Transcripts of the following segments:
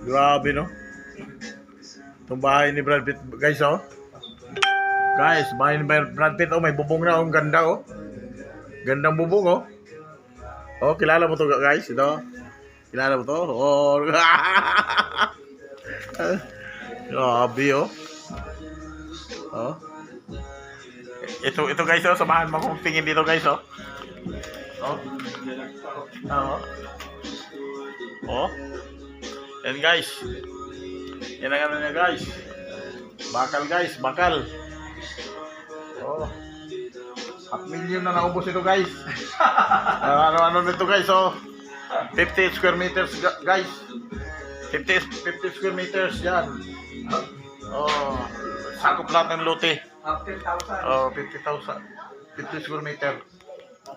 Grabe, no? Itong bahay ni Brad Pitt, guys, oh. Guys, bahay ni Brad Pitt, oh, may bubong na, oh, ang ganda, oh. Gandang bubong, oh. Oh, kilala mo to, guys, ito. Kilala mo to? Oh. Grabe, oh. Oh. Ito guys, oh, samahan mo kung tingin dito, guys, oh. Oh. Oh. Oh. Yan, guys. Yan ang ano niya, guys. Bakal, guys, bakal. Oh. 500,000 na naubos ito, guys. Ano nito, guys, oh. 50 square meters, guys. 50 square meters, yan. Oh. Sakop lahat ng lote. 50,000. Oh, 50,000. 50 square meter.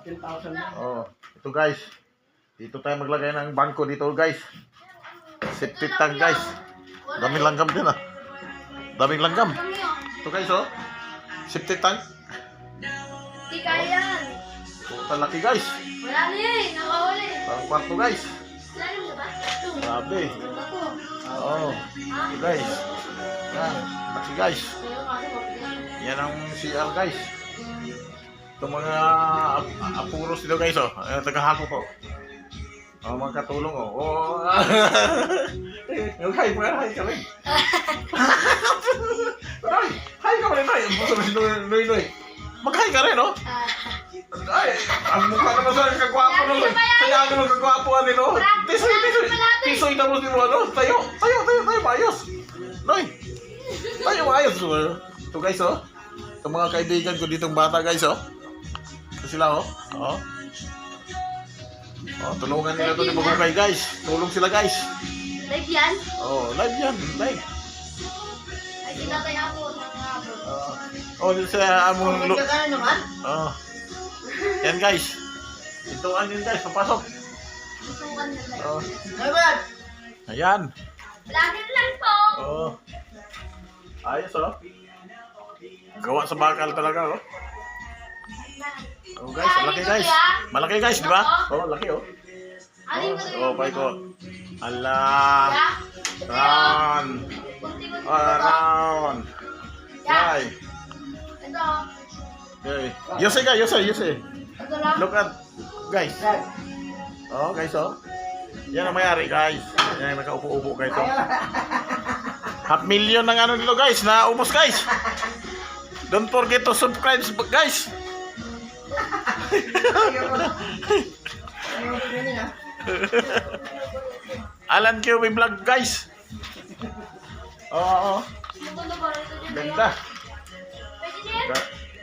10,000 na. Oh, ito, guys. Dito tayo maglagay ng bangko dito, guys. Septic tank, guys. Daming langgam din, ah. Daming langgam. Ito, guys, oh. Septic tank. Di kaya yan. Puta laki, guys. Wala na yan. Nakahuli. Parang kwarto, guys. Lalim na ba? Grabe. Ako. Oh, ito, guys. Yan. Laki, guys. Yan ang CR, guys. Itong mga apuros dito, guys, oh. Tagahako po. Oh, mga katulong, oh. Oh. Hi ka rin. Hi ka rin, Noy. Noy. Mag-hi ka rin, oh. Ay, ang mukha naman sa kagwapo, Noy. Kaya naman kagwapo, ano, Tisoy tapos di mo, ano. Tayo, maayos. Noy. Tayo, maayos. Ito, guys, oh. Itong mga kaibigan ko ditong bata, guys, oh. Ito sila, oh. Oh. Oh, tulungan nila ito ni Magukay, guys. Tulong sila, guys. Live yan? Oh, live yan. Live. Ay, sinatay ako. Oh, dito sa among... Magkakano naman? Oh. Yan, guys. Ito, ano yun, guys. Papasok. Tutukan na live. Oh. Naman! Ayan. Lagi lang po. Oh. Ayos, oh. Gawa sa bakal talaga, oh. Oh, guys. Malaki, guys. Malaki, guys, di ba? Oh, laki, oh. Oh, bye ko. Allah. Round. Round. Bye. Ito. Okay. Yose, guys. Yose. Ito lang. Look at, guys. Oh, guys, oh. Yan ang mayari, guys. Yan ang nakaupo-upo, guys, oh. 500,000 ng ano dito, guys. Naubos, guys. Don't forget to subscribe, guys. Alan QB vlog, guys. Oo. Ganda.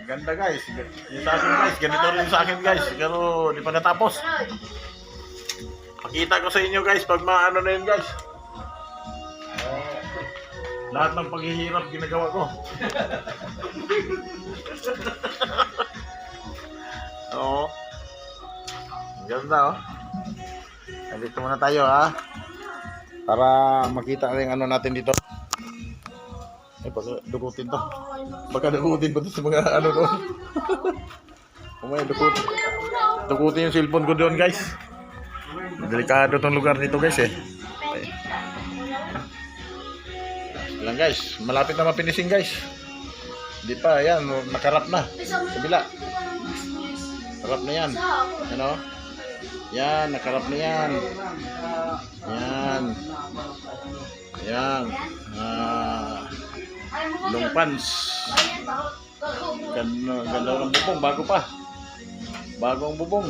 Ganda, guys. Yung sa akin, guys. Ganito rin sa akin, guys. Pero di pa natapos. Pakita ko sa inyo, guys, pag maano na yun, guys. Lahat ng paghihirap ginagawa ko. Oo. Ganda, oh. Dito muna tayo, ha. Para makita rin ano natin dito. Eh, baka dukutin to. Baka dukutin pa to sa mga ano doon. Umay, dukutin yung cellphone ko doon, guys. Delikado tong lugar dito, guys, eh. Lang, guys. Malapit na mapinising, guys. Hindi pa, yan. Nakarap na. Kabila. Nakarap na yan. Ano? Yan, nakarap na yan. Yan. Yan. Long pants. Ganda ng bubong. Bago pa. Bago ang bubong.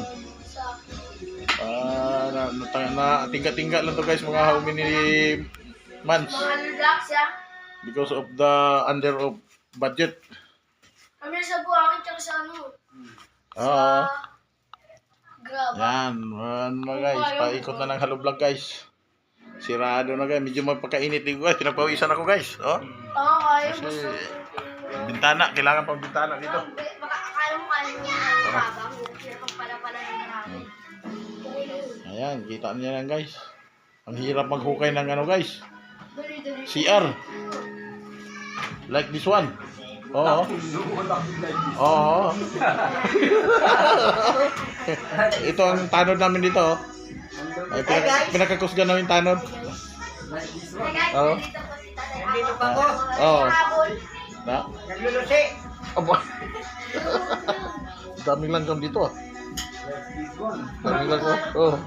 Tingga-tingga lang to, guys. Mga how many months. Because of the under of budget. Kami sa buhangin tsaka sa ano. Oo. Grab. Yan, guys, paikot na ng Hello Vlog, guys. Sirado na, guys. Medyo magpakainit din, guys. Pinapawisan ako, guys. Oh. Oo, kaya mo. Kasi bintana, kailangan pang bintana dito. Kaya mo niya. Babang. Pala ng marami. Ayan, kita niyo yan, guys. Ang hirap maghukay ng ano, guys. CR. Like this one. Oo. Oo. Ito ang tanod namin dito. Oh. Ay, pinakakusgan namin tanod. Oo. Dito po si Tatay Nandito Ako. pa ako. Oo. Habol. Na? Naglulusi. Aba. Daming langgam dito ah. Daming langgam. Oh.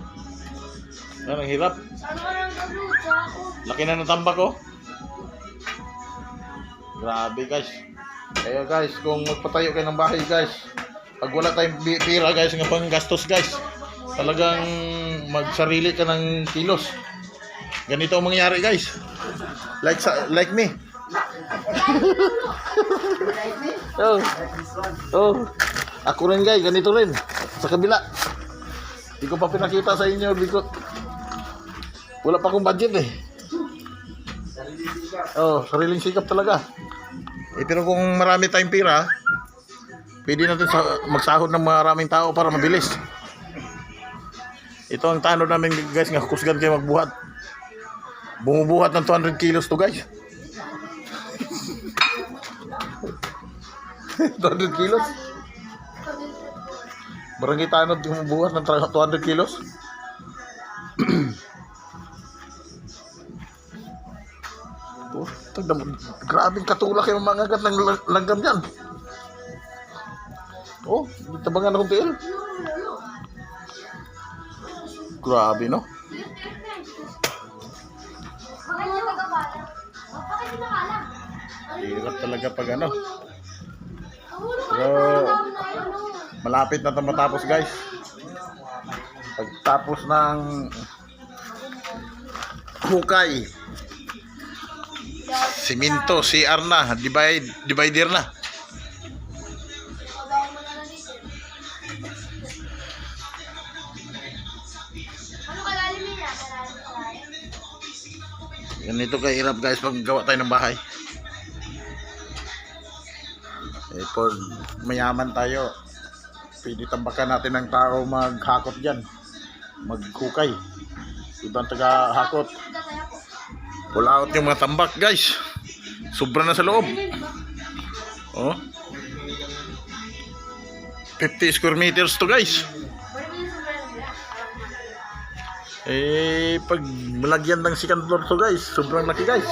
Yan, ang hirap. Saan ka nang gabluto ako? Laki na ng tambak oh. Grabe guys. Kaya guys, kung magpatayo kayo ng bahay guys, pag wala tayong pira guys, ng pang gastos guys, talagang magsarili ka ng kilos. Ganito ang mangyayari guys. Like me. Oh. Oh. Ako rin guys, ganito rin. Sa kabila. Hindi ko pa pinakita sa inyo because wala pa akong budget eh. Oh, sariling sikap talaga. Eh, pero kung marami tayong pira, pwede natin magsahod ng maraming tao para mabilis. Ito ang tanod namin guys, nga kusgan kayo magbuhat. Bumubuhat ng 200 kilos to guys. 200 kilos? Barangay tanod bumubuhat ng 200 kilos? Oh, grabing katulak yung mga agat ng langgam yan. Oh, tabangan akong tiil. Grabe, no? Hirap talaga pag ano. Pero malapit na ito matapos guys. Pagtapos ng hukay, siminto, CR na, divider na. Ano kalalim niya? Ganito kahirap guys pag gawa tayo ng bahay. Eh, pag mayaman tayo, pwede tambakan natin ng tao maghakot dyan, maghukay. Ibang taga-hakot. Pull out yung mga tambak guys. Sobra na sa loob. Oh. 50 square meters to guys. Eh, pag malagyan ng second floor to guys, sobrang laki guys.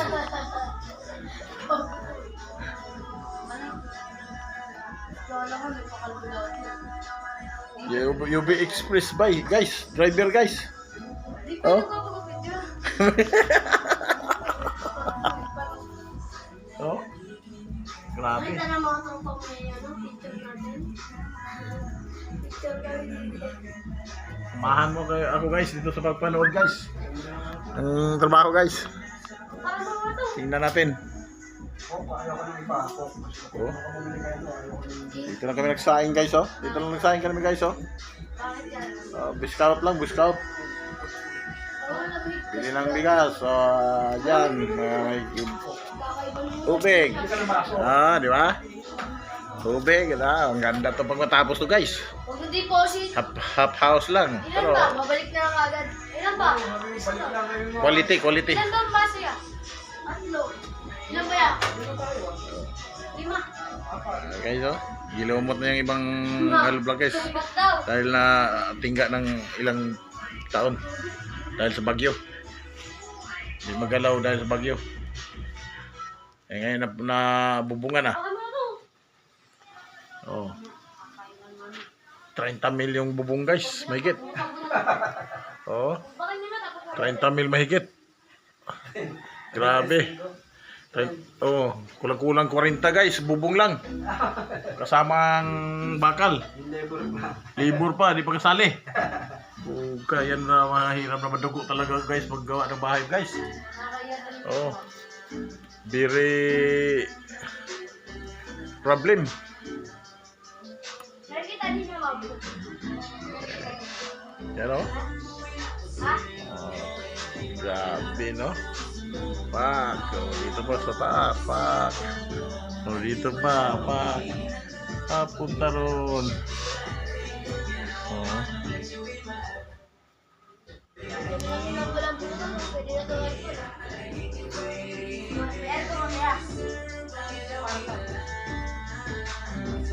UB Express by guys, driver guys. Oh. Oh. Grabe. Kita na mga tropa ko na yan, picture natin. Picture kami. Samahan mo kayo ako guys dito sa pagpanood guys. Ang trabaho guys. Para mga to. Tingnan natin. Oh. Dito lang kami nagsaing guys oh. Dito lang nagsaing kami guys oh. Bakit yan? Biscout lang, biscout. Bili ng bigas. So, dyan. May tubig. Ah, di ba? Tubig. Ang ganda to pag matapos to guys. Huwag yung deposit. Half house lang. Ilan Pero ba? Mabalik na lang agad. Ilan ba? quality, quality. Ilan ba ang base yan? Atlo. Ilan ba yan? 5. Guys oh. Gilumot na yung ibang vlog guys. Subat daw. Dahil na tingga ng ilang taon. Dahil sa bagyo. Hindi magalaw dahil sa bagyo. Eh ngayon na bubunga na. Baka mo na to. Oh. 30 mil yung bubong guys, mahigit. Oh, Baka nyo na tapos. 30 mil mahigit. Grabe. Oh, kulang-kulang 40 guys, bubong lang. Kasamang bakal. Libur pa, di pa kasali. Oh, kaya na mahirap na madugo talaga guys paggawa ng bahay guys. Oh. Very problem. Meron kita din na mabuti. Yan o. Ha? Grabe no. Pak. Oh, dito pa sa taas. Pak. Oh, dito pa. Pak. Punta ron. Oh. Pwede na walang buto. Pwede na to aircon. May aircon mamaya.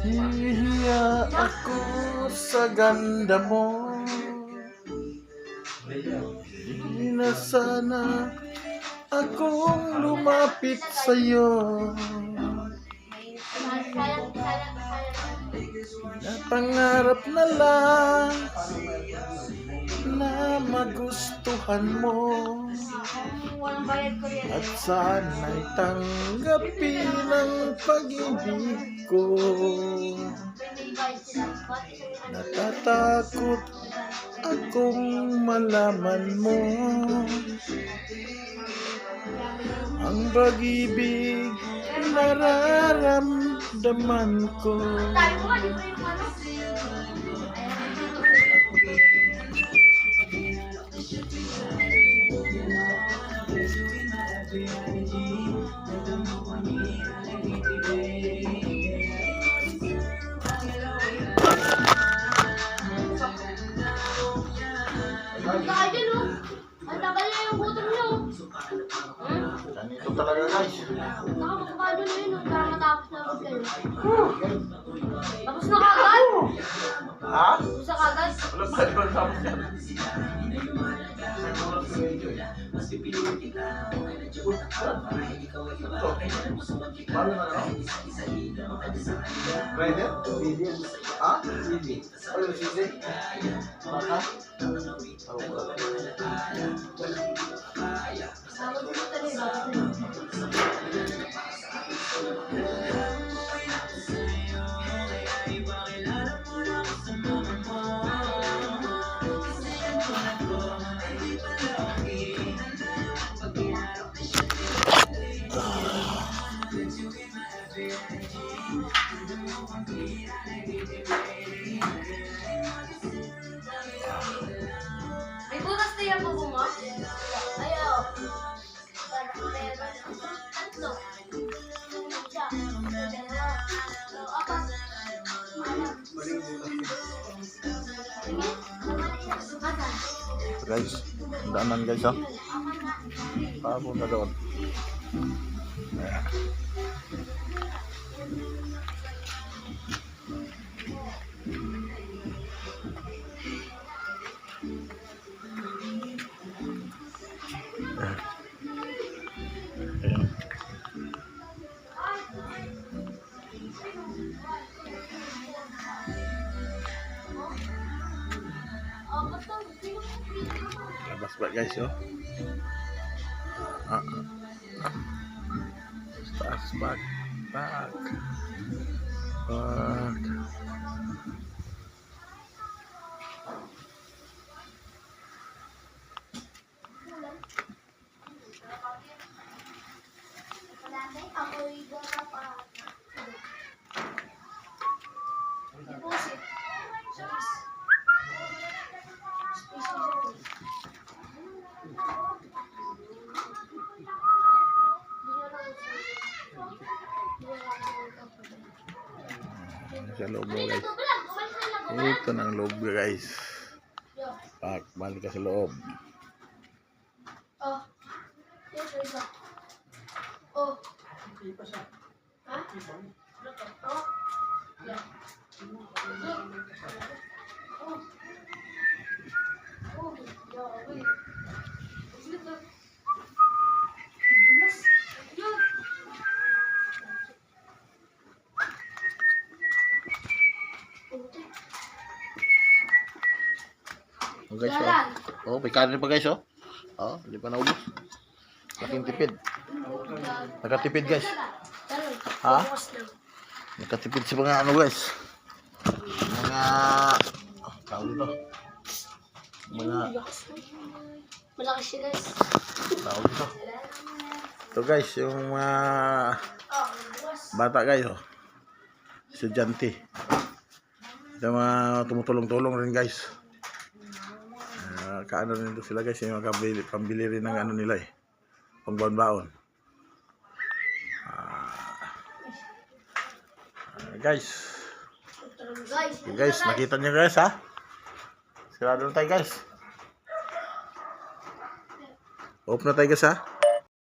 Hihiya ako sa ganda mo. Di na sana akong lumapit sa'yo. Sayang. Napangarap na lang na magustuhan mo Walang bayad ko yan. at sana'y tanggapin ang pag-ibig ko. May bayad sila. Ba't isang Natatakot akong malaman mo ang pag-ibig nararamdaman ko. tayo mo, di ba yung ano? Punta ka dyan, oh. Ang tagal na yung gutom niyo. Ganito talaga guys. Nakapagpapado na yun, oh, para matapos na agad kayo. Tapos na kagad? Ha? Tapos na kagad? Wala pa rin tapos yan. Paano na lang? Rider? Ha? Ano sisi? Baka? Oh, wala. Ako dito talaga, bakit na yun? May butas na yung bubo mo? Ayaw. Tatlo. Isa. Dalawa. Apat. Guys, daanan guys ha. Papunta doon. Ayan. Ayan. Labas ba guys yo? Taas back. Ako'y gana pa. Deposit. Space. Sa loob mo guys. Ito ng loob guys. Balik ka sa loob. Oh. Yes, isa. Oh. Hindi pa siya. Ha? Oh. Yeah. Oh. Oh. Yeah, wait. Look. Dulas. Yun. Oh guys, oh. Oh, may kanin pa guys, oh. Oh, hindi pa naubos. Laking tipid. Nakatipid guys. Ha? Nakatipid sa mga ano guys. Mga tawag dito. Mga Malaki siya guys. tawag dito. Ito guys, yung mga Oh, bukas. bata guys, oh. Estudyante. Ito mga tumutulong-tulong rin guys. Kaano rin ito sila guys, yung pambili rin ng ano nila eh. Pangbaon-baon. Guys. Guys, nakita niyo guys ha? Sigurado na tayo guys. Off na tayo guys ha?